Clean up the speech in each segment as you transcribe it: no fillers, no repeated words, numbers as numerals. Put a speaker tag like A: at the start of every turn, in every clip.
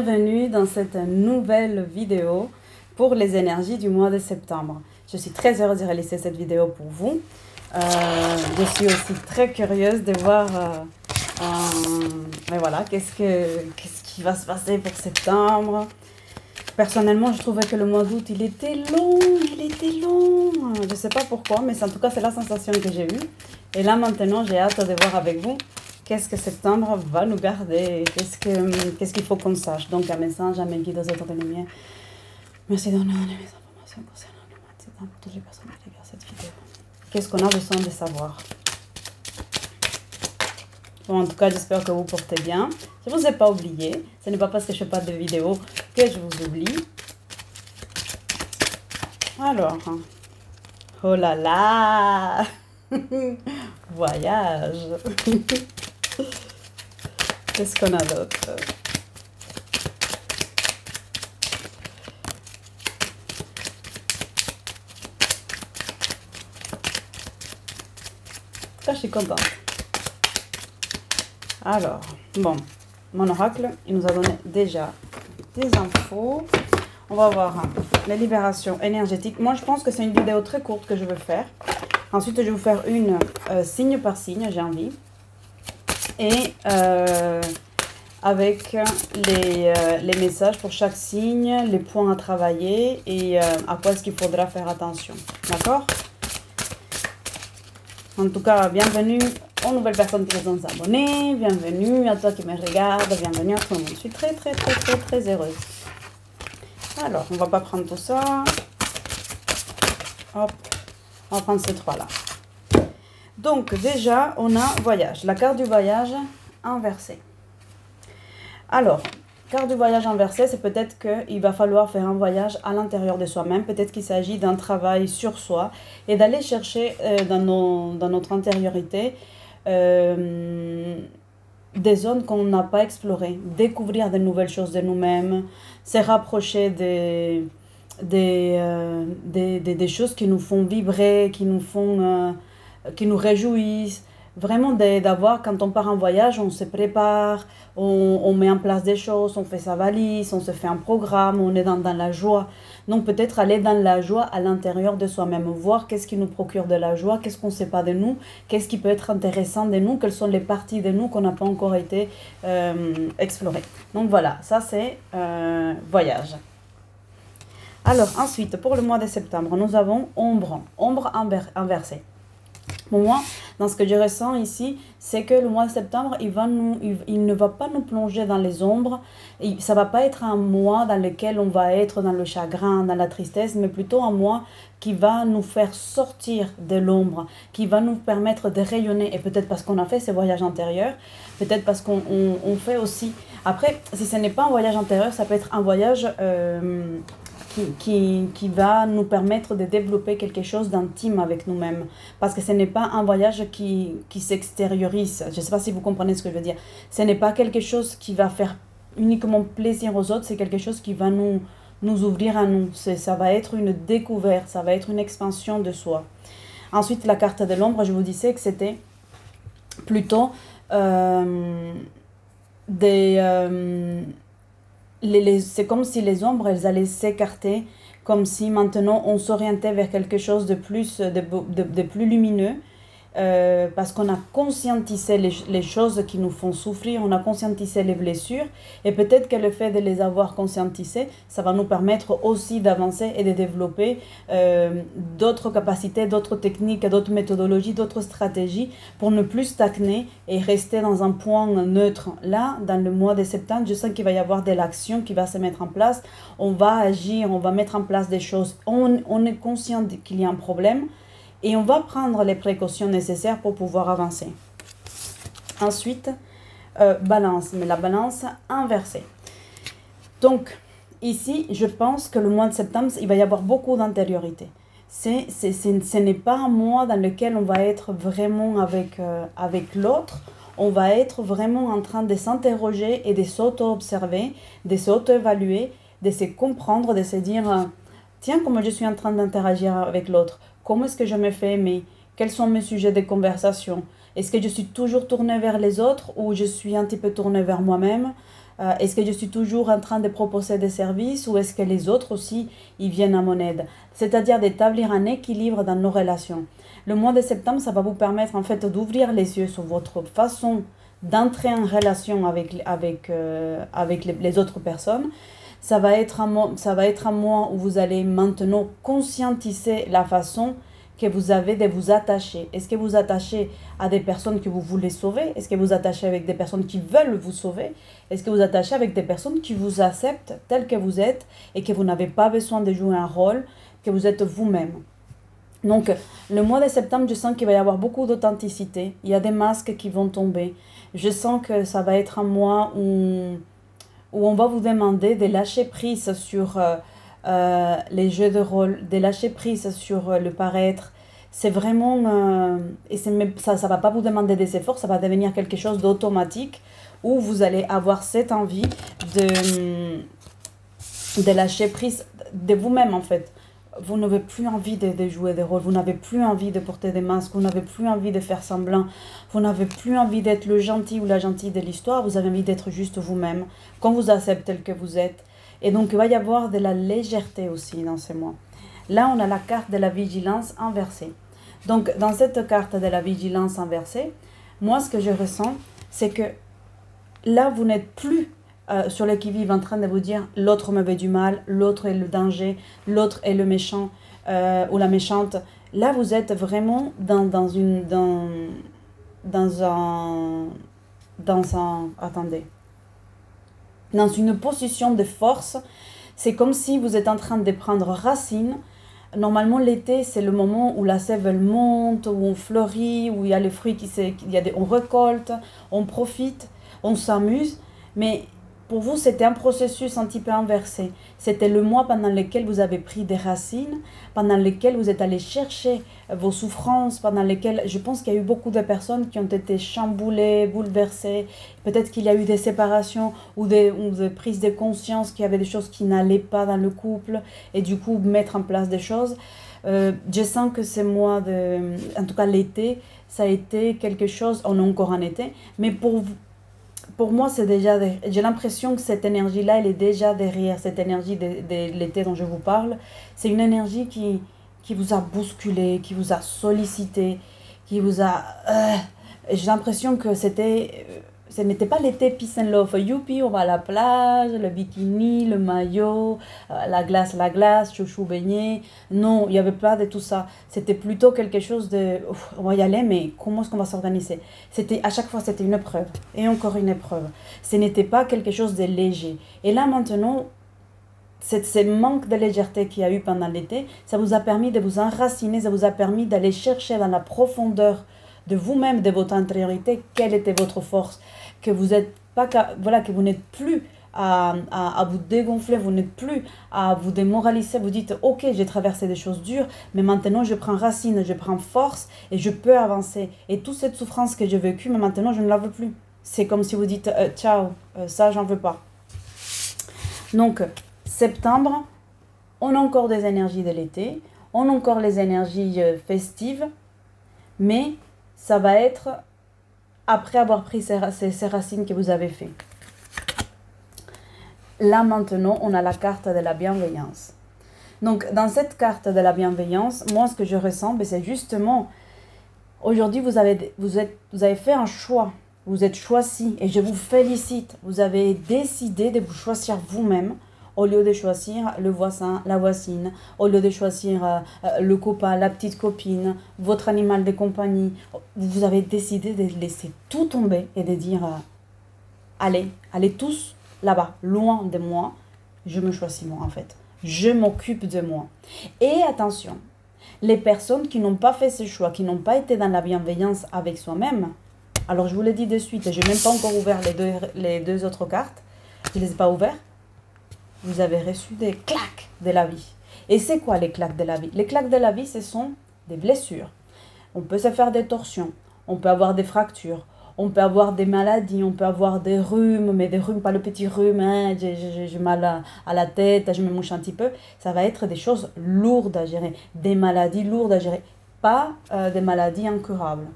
A: Bienvenue dans cette nouvelle vidéo pour les énergies du mois de septembre. Je suis très heureuse de réaliser cette vidéo pour vous. Je suis aussi très curieuse de voir mais voilà, qu'est-ce qui va se passer pour septembre. Personnellement, je trouvais que le mois d'août, il était long. Je ne sais pas pourquoi, mais en tout cas, c'est la sensation que j'ai eue. Et là, maintenant, j'ai hâte de voir avec vous qu'est-ce que septembre va nous garder, qu'est-ce qu'il faut qu'on sache. Donc, un message à mes guides, aux êtres de lumière. Merci de nous donner mes informations concernant le mois de septembre pour toutes les personnes qui regardent cette vidéo. Qu'est-ce qu'on a besoin de savoir? Bon, en tout cas, j'espère que vous portez bien. Je ne vous ai pas oublié. Ce n'est pas parce que je ne fais pas de vidéo que je vous oublie. Alors, oh là là, voyage. Qu'est-ce qu'on a d'autre? Ça, je suis contente. Alors, bon, mon oracle, il nous a donné déjà des infos. On va voir les libérations énergétiques. Moi, je pense que c'est une vidéo très courte que je veux faire. Ensuite, je vais vous faire une signe par signe, j'ai envie. Et avec les messages pour chaque signe, les points à travailler et à quoi est-ce qu'il faudra faire attention. D'accord? En tout cas, bienvenue aux nouvelles personnes qui sont abonnées. Bienvenue à toi qui me regarde. Bienvenue à tout le monde. Je suis très heureuse. Alors, on va pas prendre tout ça. Hop. On va prendre ces trois-là. Donc, déjà, on a voyage. La carte du voyage inversée. Alors, carte du voyage inversée, c'est peut-être qu'il va falloir faire un voyage à l'intérieur de soi-même. Peut-être qu'il s'agit d'un travail sur soi et d'aller chercher dans notre intériorité des zones qu'on n'a pas explorées. Découvrir de nouvelles choses de nous-mêmes, se rapprocher des choses qui nous font vibrer, qui nous réjouissent. Vraiment d'avoir, quand on part en voyage, on se prépare, on met en place des choses, on fait sa valise, on se fait un programme, on est dans la joie. Donc peut-être aller dans la joie à l'intérieur de soi-même, voir qu'est-ce qui nous procure de la joie, qu'est-ce qu'on ne sait pas de nous, qu'est-ce qui peut être intéressant de nous, quelles sont les parties de nous qu'on n'a pas encore été explorées. Donc voilà, ça c'est voyage. Alors ensuite, pour le mois de septembre, nous avons ombre inversée. Pour moi, dans ce que je ressens ici, c'est que le mois de septembre, il ne va pas nous plonger dans les ombres. Ça ne va pas être un mois dans lequel on va être dans le chagrin, dans la tristesse, mais plutôt un mois qui va nous faire sortir de l'ombre, qui va nous permettre de rayonner. Et peut-être parce qu'on a fait ces voyages antérieurs, peut-être parce qu'on fait aussi... Après, si ce n'est pas un voyage antérieur, ça peut être un voyage... Qui va nous permettre de développer quelque chose d'intime avec nous-mêmes. Parce que ce n'est pas un voyage qui s'extériorise. Je ne sais pas si vous comprenez ce que je veux dire. Ce n'est pas quelque chose qui va faire uniquement plaisir aux autres, c'est quelque chose qui va nous ouvrir à nous. Ça va être une découverte, ça va être une expansion de soi. Ensuite, la carte de l'ombre, je vous disais que c'était plutôt c'est comme si les ombres, elles allaient s'écarter, comme si maintenant on s'orientait vers quelque chose de plus lumineux, parce qu'on a conscientisé les choses qui nous font souffrir, on a conscientisé les blessures, et peut-être que le fait de les avoir conscientisées, ça va nous permettre aussi d'avancer et de développer d'autres capacités, d'autres techniques, d'autres méthodologies, d'autres stratégies pour ne plus stagner et rester dans un point neutre. Là, dans le mois de septembre, je sens qu'il va y avoir de l'action qui va se mettre en place, on va agir, on va mettre en place des choses, on est conscient qu'il y a un problème, et on va prendre les précautions nécessaires pour pouvoir avancer. Ensuite, balance, mais la balance inversée. Donc, ici, je pense que le mois de septembre, il va y avoir beaucoup d'intériorité. Ce n'est pas un mois dans lequel on va être vraiment avec l'autre. On va être vraiment en train de s'interroger et de s'auto-observer, de s'auto-évaluer, de se comprendre, de se dire, tiens, comment je suis en train d'interagir avec l'autre. Comment est-ce que je me fais aimer? Quels sont mes sujets de conversation? Est-ce que je suis toujours tournée vers les autres ou je suis un petit peu tournée vers moi-même? Est-ce que je suis toujours en train de proposer des services ou est-ce que les autres aussi, ils viennent à mon aide? C'est-à-dire d'établir un équilibre dans nos relations. Le mois de septembre, ça va vous permettre en fait d'ouvrir les yeux sur votre façon d'entrer en relation avec les autres personnes. Ça va être un mois où vous allez maintenant conscientiser la façon que vous avez de vous attacher. Est-ce que vous attachez à des personnes que vous voulez sauver? Est-ce que vous attachez avec des personnes qui veulent vous sauver? Est-ce que vous attachez avec des personnes qui vous acceptent tel que vous êtes et que vous n'avez pas besoin de jouer un rôle, que vous êtes vous-même? Donc, le mois de septembre, je sens qu'il va y avoir beaucoup d'authenticité. Il y a des masques qui vont tomber. Je sens que ça va être un mois où on va vous demander de lâcher prise sur les jeux de rôle, de lâcher prise sur le paraître. C'est vraiment... ça ne va pas vous demander des efforts, ça va devenir quelque chose d'automatique où vous allez avoir cette envie de lâcher prise de vous-même en fait. Vous n'avez plus envie de jouer des rôles, vous n'avez plus envie de porter des masques, vous n'avez plus envie de faire semblant, vous n'avez plus envie d'être le gentil ou la gentille de l'histoire, vous avez envie d'être juste vous-même, qu'on vous accepte tel que vous êtes. Et donc il va y avoir de la légèreté aussi dans ces mois. Là on a la carte de la vigilance inversée. Donc dans cette carte de la vigilance inversée, moi ce que je ressens, c'est que là vous n'êtes plus sur le qui-vive en train de vous dire l'autre me veut du mal, l'autre est le danger, l'autre est le méchant ou la méchante. Là vous êtes vraiment dans une position de force. C'est comme si vous êtes en train de prendre racine. Normalement l'été c'est le moment où la sève elle monte, où on fleurit, où il y a les fruits on récolte, on profite, on s'amuse, mais pour vous, c'était un processus un petit peu inversé. C'était le mois pendant lequel vous avez pris des racines, pendant lequel vous êtes allé chercher vos souffrances, pendant lesquelles je pense qu'il y a eu beaucoup de personnes qui ont été chamboulées, bouleversées. Peut-être qu'il y a eu des séparations ou des prises de conscience qu'il y avait des choses qui n'allaient pas dans le couple et du coup mettre en place des choses. Je sens que ce mois, en tout cas l'été, ça a été quelque chose, on est encore en été, mais pour moi, j'ai l'impression que cette énergie-là, elle est déjà derrière, cette énergie de l'été dont je vous parle. C'est une énergie qui vous a bousculé, qui vous a sollicité, qui vous a... j'ai l'impression que ce n'était pas l'été peace and love, youpi, on va à la plage, le bikini, le maillot, la glace, chouchou beignet. Non, il n'y avait pas de tout ça. C'était plutôt quelque chose de, on va y aller, mais comment est-ce qu'on va s'organiser? À chaque fois, c'était une épreuve, et encore une épreuve. Ce n'était pas quelque chose de léger. Et là, maintenant, ce manque de légèreté qu'il y a eu pendant l'été, ça vous a permis de vous enraciner, ça vous a permis d'aller chercher dans la profondeur de vous-même, de votre intériorité, quelle était votre force, que vous êtes pas, que vous n'êtes plus à vous dégonfler, vous n'êtes plus à vous démoraliser, vous dites ok, j'ai traversé des choses dures, mais maintenant je prends racine, je prends force et je peux avancer. Et toute cette souffrance que j'ai vécue, mais maintenant je ne la veux plus. C'est comme si vous dites ciao, ça j'en veux pas. Donc septembre, on a encore des énergies de l'été, on a encore les énergies festives, mais ça va être après avoir pris ces racines que vous avez fait. Là maintenant, on a la carte de la bienveillance. Donc dans cette carte de la bienveillance, moi ce que je ressens, c'est justement, aujourd'hui vous avez fait un choix, vous êtes choisi et je vous félicite. Vous avez décidé de vous choisir vous-même au lieu de choisir le voisin, la voisine, au lieu de choisir le copain, la petite copine, votre animal de compagnie. Vous avez décidé de laisser tout tomber et de dire allez tous là-bas, loin de moi, je me choisis moi en fait. Je m'occupe de moi. Et attention, les personnes qui n'ont pas fait ce choix, qui n'ont pas été dans la bienveillance avec soi-même, alors je vous l'ai dit de suite, je n'ai même pas encore ouvert les deux autres cartes, je ne les ai pas ouvertes. Vous avez reçu des claques de la vie. Et c'est quoi les claques de la vie? Les claques de la vie, ce sont des blessures. On peut se faire des torsions, on peut avoir des fractures, on peut avoir des maladies, on peut avoir des rhumes, mais des rhumes, pas le petit rhume, hein, j'ai mal à la tête, je me mouche un petit peu. Ça va être des choses lourdes à gérer, des maladies lourdes à gérer, pas des maladies incurables.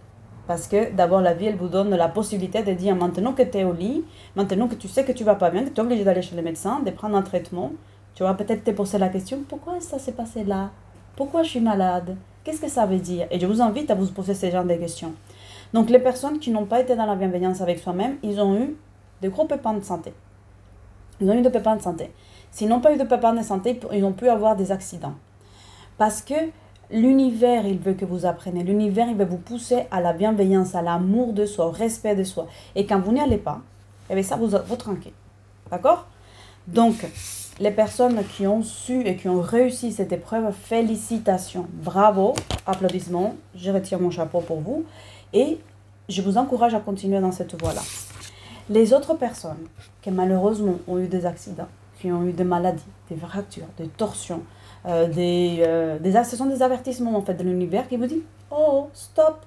A: Parce que d'abord, la vie, elle vous donne la possibilité de dire maintenant que tu es au lit, maintenant que tu sais que tu vas pas bien, que tu es obligé d'aller chez le médecin, de prendre un traitement, tu vas peut-être te poser la question, pourquoi ça s'est passé là? Pourquoi je suis malade? Qu'est-ce que ça veut dire? Et je vous invite à vous poser ce genre de questions. Donc les personnes qui n'ont pas été dans la bienveillance avec soi-même, ils ont eu de gros pépins de santé. Ils ont eu des pépins de santé. S'ils n'ont pas eu de pépins de santé, ils ont pu avoir des accidents. Parce que l'univers, il veut que vous appreniez. L'univers, il veut vous pousser à la bienveillance, à l'amour de soi, au respect de soi. Et quand vous n'y allez pas, eh bien ça vous trinquez. D'accord? Donc, les personnes qui ont su et qui ont réussi cette épreuve, félicitations. Bravo, applaudissements. Je retire mon chapeau pour vous. Et je vous encourage à continuer dans cette voie-là. Les autres personnes qui malheureusement ont eu des accidents, qui ont eu des maladies, des fractures, des torsions, ce sont des avertissements en fait de l'univers qui vous dit « Oh, stop,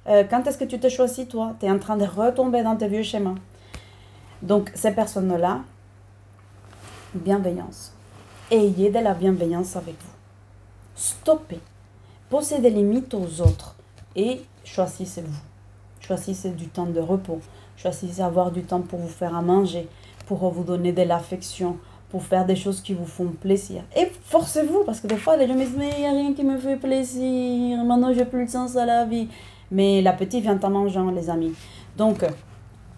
A: quand est-ce que tu t'es choisi toi? Tu es en train de retomber dans tes vieux schémas. » Donc ces personnes-là, bienveillance. Ayez de la bienveillance avec vous. Stoppez. Posez des limites aux autres et choisissez-vous. Choisissez du temps de repos. Choisissez avoir du temps pour vous faire à manger, pour vous donner de l'affection, pour faire des choses qui vous font plaisir. Et forcez-vous, parce que des fois, les gens me disent « Mais il n'y a rien qui me fait plaisir, maintenant j'ai plus de sens à la vie. » Mais l'appétit vient en mangeant, les amis. Donc,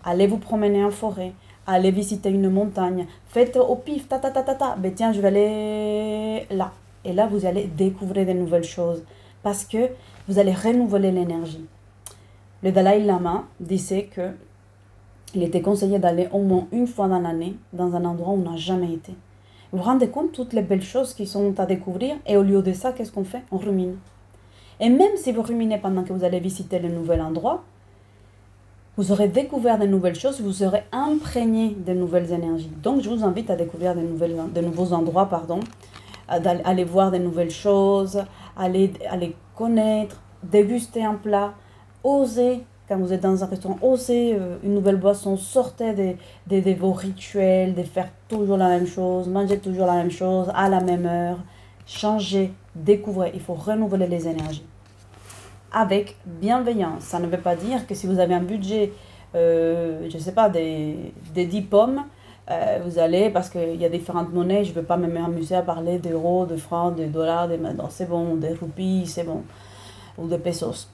A: allez vous promener en forêt, allez visiter une montagne, faites au pif, ben tiens, je vais aller là. Et là, vous allez découvrir de nouvelles choses, parce que vous allez renouveler l'énergie. Le Dalai Lama disait que il était conseillé d'aller au moins une fois dans l'année dans un endroit où on n'a jamais été. Vous vous rendez compte de toutes les belles choses qui sont à découvrir et au lieu de ça, qu'est-ce qu'on fait? On rumine. Et même si vous ruminez pendant que vous allez visiter le nouvel endroit, vous aurez découvert de nouvelles choses, vous serez imprégné de nouvelles énergies. Donc je vous invite à découvrir de nouveaux endroits, à aller voir de nouvelles choses, aller connaître, déguster un plat, oser. Quand vous êtes dans un restaurant, osez une nouvelle boisson, sortez de vos rituels, de faire toujours la même chose, manger toujours la même chose, à la même heure. Changez, découvrez, il faut renouveler les énergies. Avec bienveillance, ça ne veut pas dire que si vous avez un budget, je ne sais pas, des 10 pommes, vous allez, parce qu'il y a différentes monnaies, je ne veux pas m'amuser à parler d'euros, de francs, de dollars, non, c'est bon, des roupies, c'est bon, ou de pesos.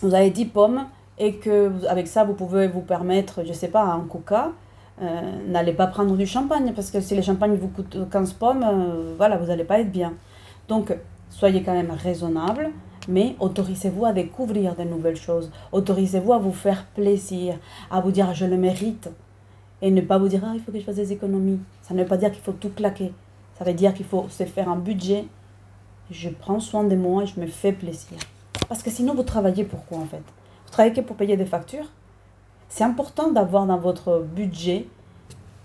A: Vous avez 10 pommes, et que avec ça, vous pouvez vous permettre, je ne sais pas, un coca, n'allez pas prendre du champagne, parce que si le champagne vous coûte 15 pommes, voilà, vous n'allez pas être bien. Donc, soyez quand même raisonnable, mais autorisez-vous à découvrir de nouvelles choses. Autorisez-vous à vous faire plaisir, à vous dire « je le mérite ». Et ne pas vous dire « ah, il faut que je fasse des économies ». Ça ne veut pas dire qu'il faut tout claquer. Ça veut dire qu'il faut se faire un budget. Je prends soin de moi et je me fais plaisir. Parce que sinon, vous travaillez pour quoi en fait? Vous travaillez que pour payer des factures? C'est important d'avoir dans votre budget,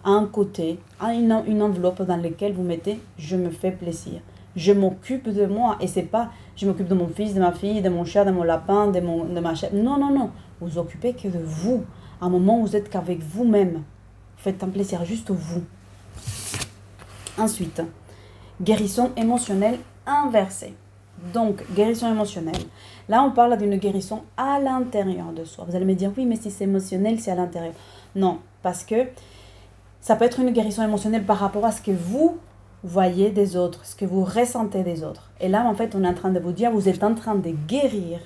A: à un côté, une enveloppe dans laquelle vous mettez « je me fais plaisir ». Je m'occupe de moi. Et c'est pas « je m'occupe de mon fils, de ma fille, de mon chat, de mon lapin, de ma chèvre ». Non, non, non. Vous vous occupez que de vous. À un moment où vous êtes qu'avec vous-même. Faites un plaisir juste vous. Ensuite, guérison émotionnelle inversée. Donc, guérison émotionnelle. Là, on parle d'une guérison à l'intérieur de soi. Vous allez me dire, oui, mais si c'est émotionnel, c'est à l'intérieur. Non, parce que ça peut être une guérison émotionnelle par rapport à ce que vous voyez des autres, ce que vous ressentez des autres. Et là, en fait, on est en train de vous dire, vous êtes en train de guérir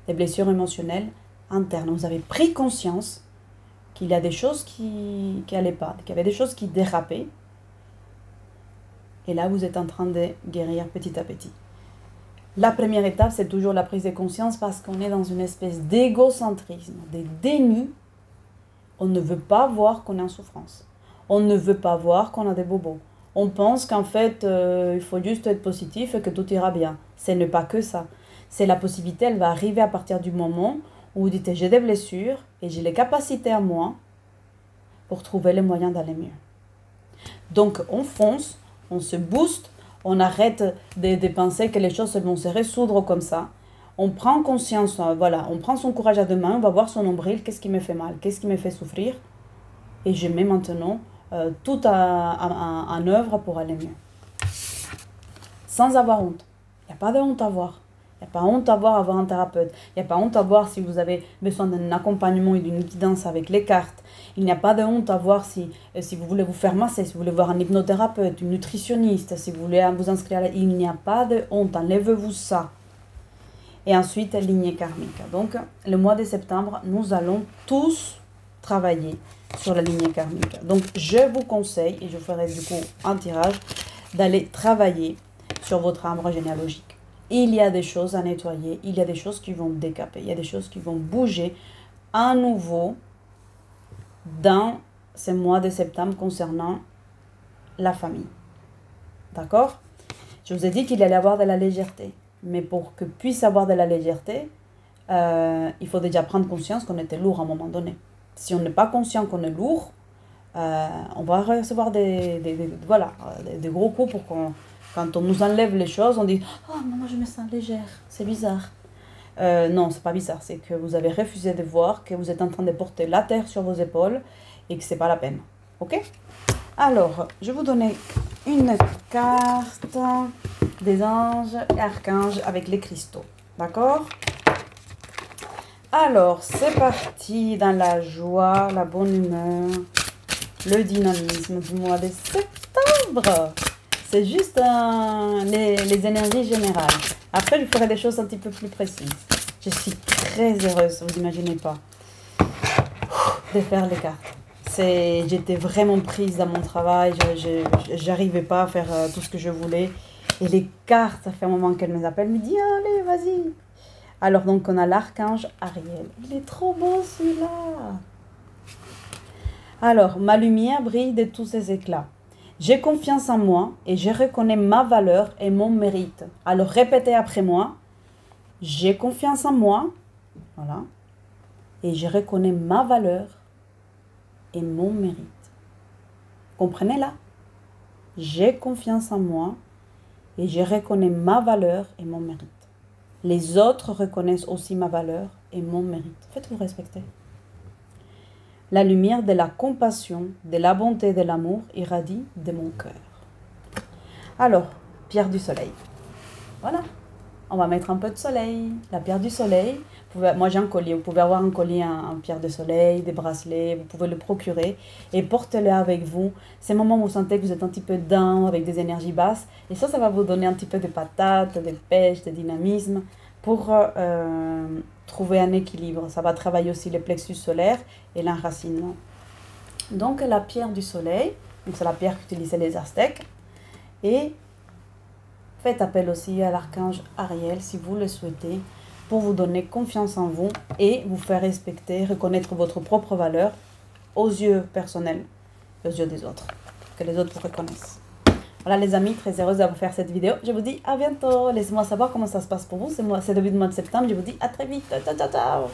A: des blessures émotionnelles internes. Vous avez pris conscience qu'il y a des choses qui n'allaient pas, qu'il y avait des choses qui dérapaient. Et là, vous êtes en train de guérir petit à petit. La première étape, c'est toujours la prise de conscience parce qu'on est dans une espèce d'égocentrisme, de déni. On ne veut pas voir qu'on est en souffrance. On ne veut pas voir qu'on a des bobos. On pense qu'en fait, il faut juste être positif et que tout ira bien. Ce n'est pas que ça. C'est la possibilité, elle va arriver à partir du moment où vous dites « j'ai des blessures et j'ai les capacités à moi pour trouver les moyens d'aller mieux ». Donc, on fonce, on se booste, on arrête de penser que les choses vont se résoudre comme ça. On prend conscience, voilà, on prend son courage à deux mains, on va voir son nombril, qu'est-ce qui me fait mal, qu'est-ce qui me fait souffrir. Et je mets maintenant tout en œuvre pour aller mieux. Sans avoir honte. Il n'y a pas de honte à avoir. Il n'y a pas honte à avoir un thérapeute. Il n'y a pas honte à voir si vous avez besoin d'un accompagnement et d'une guidance avec les cartes. Il n'y a pas de honte à voir si vous voulez vous faire masser, si vous voulez voir un hypnothérapeute, une nutritionniste, si vous voulez vous inscrire. Il n'y a pas de honte, enlevez-vous ça. Et ensuite, lignée karmique. Donc, le mois de septembre, nous allons tous travailler sur la lignée karmique. Donc, je vous conseille, et je ferai du coup un tirage, d'aller travailler sur votre arbre généalogique. Il y a des choses à nettoyer, il y a des choses qui vont décaper, il y a des choses qui vont bouger à nouveau dans ce mois de septembre concernant la famille. D'accord? Je vous ai dit qu'il allait y avoir de la légèreté. Mais pour que puisse avoir de la légèreté, il faut déjà prendre conscience qu'on était lourd à un moment donné. Si on n'est pas conscient qu'on est lourd, on va recevoir des gros coups pour quand on nous enlève les choses, on dit « Oh, moi je me sens légère, c'est bizarre. » Non, c'est pas bizarre, c'est que vous avez refusé de voir que vous êtes en train de porter la terre sur vos épaules et que c'est pas la peine. Ok? Alors, je vais vous donner une carte des anges et archanges avec les cristaux. D'accord? Alors, c'est parti dans la joie, la bonne humeur, le dynamisme du mois de septembre. C'est juste les énergies générales. Après, je ferai des choses un petit peu plus précises. Je suis très heureuse, vous n'imaginez pas, de faire les cartes. J'étais vraiment prise dans mon travail, je n'arrivais pas à faire tout ce que je voulais. Et les cartes, ça fait un moment qu'elles me appellent, me dit allez, vas-y. Alors donc on a l'archange Ariel. Il est trop beau celui-là. Alors, ma lumière brille de tous ses éclats. J'ai confiance en moi et je reconnais ma valeur et mon mérite. Alors répétez après moi. J'ai confiance en moi. Voilà. Et je reconnais ma valeur et mon mérite. Comprenez là? J'ai confiance en moi et je reconnais ma valeur et mon mérite. Les autres reconnaissent aussi ma valeur et mon mérite. Faites-vous respecter. La lumière de la compassion, de la bonté et de l'amour irradie de mon cœur. Alors, pierre du soleil. Voilà. On va mettre un peu de soleil. La pierre du soleil. Moi j'ai un collier. Vous pouvez avoir un collier en pierre de soleil, des bracelets. Vous pouvez le procurer et portez-le avec vous. C'est le moment où vous sentez que vous êtes un petit peu down, avec des énergies basses. Et ça va vous donner un petit peu de patate, de pêche, de dynamisme pour trouver un équilibre. Ça va travailler aussi le plexus solaire et l'enracinement. Donc la pierre du soleil, c'est la pierre qu'utilisaient les Aztèques. Et faites appel aussi à l'archange Ariel si vous le souhaitez pour vous donner confiance en vous et vous faire respecter, reconnaître votre propre valeur aux yeux personnels et aux yeux des autres, que les autres vous reconnaissent. Voilà les amis, très heureuse de vous faire cette vidéo. Je vous dis à bientôt. Laissez-moi savoir comment ça se passe pour vous. C'est début du mois de septembre. Je vous dis à très vite. Ciao, ciao, ciao.